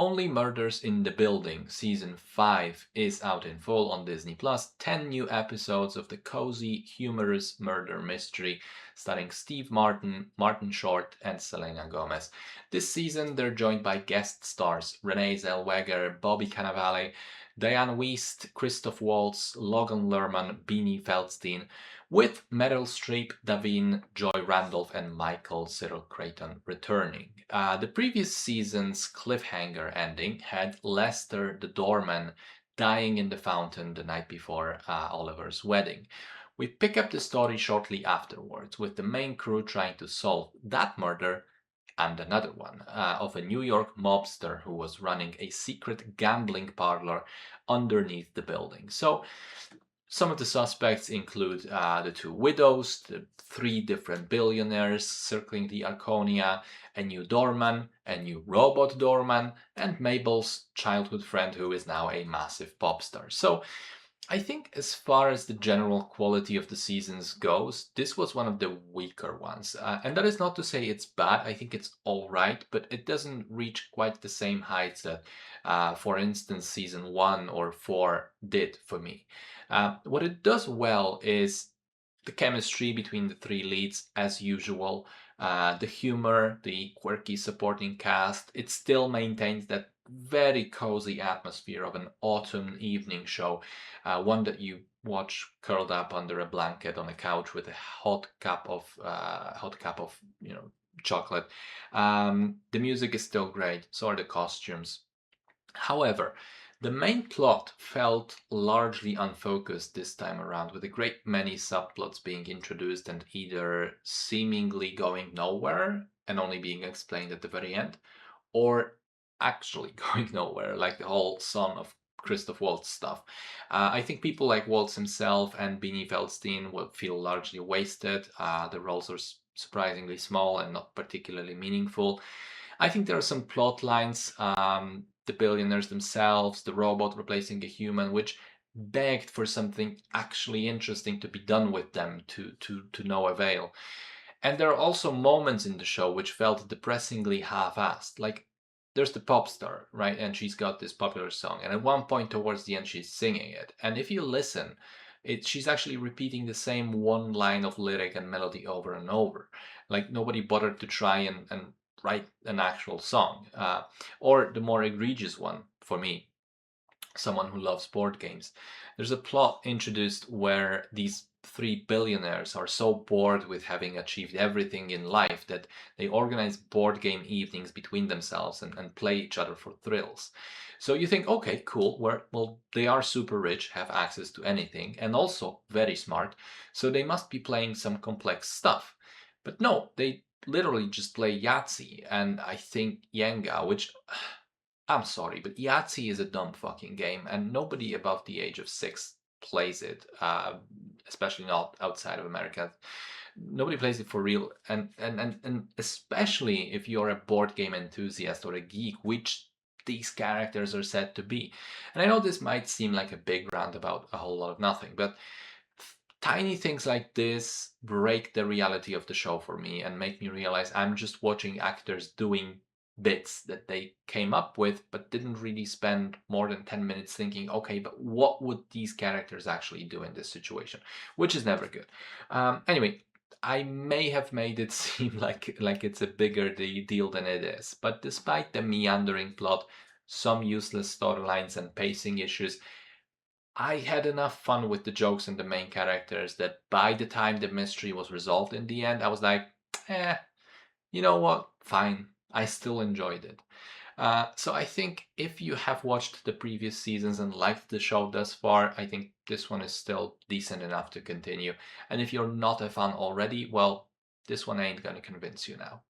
Only Murders in the Building Season 5 is out in full on Disney+. 10 new episodes of the cozy, humorous murder mystery starring Steve Martin, Martin Short, and Selena Gomez. This season they're joined by guest stars Renee Zellweger, Bobby Cannavale, Diane Wiest, Christoph Waltz, Logan Lerman, Beanie Feldstein, with Meryl Streep, Davine Joy Randolph, and Michael Cyril Creighton returning. The previous season's cliffhanger ending had Lester the doorman dying in the fountain the night before Oliver's wedding. We pick up the story shortly afterwards, with the main crew trying to solve that murder and another one of a New York mobster who was running a secret gambling parlor underneath the building. So some of the suspects include the two widows, the three different billionaires circling the Arconia, a new doorman, a new robot doorman, and Mabel's childhood friend who is now a massive pop star. So I think as far as the general quality of the seasons goes, this was one of the weaker ones. And that is not to say it's bad. I think it's all right, but it doesn't reach quite the same heights that, for instance, season 1 or 4 did for me. What it does well is the chemistry between the three leads, as usual, the humor, the quirky supporting cast. It still maintains that very cozy atmosphere of an autumn evening show, one that you watch curled up under a blanket on a couch with a hot cup of chocolate. The music is still great, so are the costumes. However, the main plot felt largely unfocused this time around, with a great many subplots being introduced and either seemingly going nowhere and only being explained at the very end, or actually going nowhere, like the whole son of Christoph Waltz stuff. I think people like Waltz himself and Beanie Feldstein will feel largely wasted. The roles are surprisingly small and not particularly meaningful. I think there are some plot lines, the billionaires themselves, the robot replacing a human, which begged for something actually interesting to be done with them to no avail. And there are also moments in the show which felt depressingly half-assed. Like, there's the pop star, right? And she's got this popular song. And at one point towards the end, she's singing it. And if you listen, she's actually repeating the same one line of lyric and melody over and over. Like, nobody bothered to try and write an actual song. Or the more egregious one, for me, someone who loves board games. There's a plot introduced where these three billionaires are so bored with having achieved everything in life that they organize board game evenings between themselves and play each other for thrills. So you think, okay, cool, well, they are super rich, have access to anything, and also very smart, so they must be playing some complex stuff. But no, they literally just play Yahtzee and I think Jenga, which I'm sorry, but Yahtzee is a dumb fucking game, and nobody above the age of 6 plays it, especially not outside of America. Nobody plays it for real, and especially if you're a board game enthusiast or a geek, which these characters are said to be. And I know this might seem like a big rant about a whole lot of nothing, but tiny things like this break the reality of the show for me and make me realize I'm just watching actors doing bits that they came up with but didn't really spend more than 10 minutes thinking, okay, but what would these characters actually do in this situation, which is never good. Anyway, I may have made it seem like it's a bigger deal than it is, but despite the meandering plot, some useless storylines and pacing issues, I had enough fun with the jokes and the main characters that by the time the mystery was resolved in the end, I was like, eh, you know what? Fine. I still enjoyed it. So I think if you have watched the previous seasons and liked the show thus far, I think this one is still decent enough to continue. And if you're not a fan already, well, this one ain't gonna convince you now.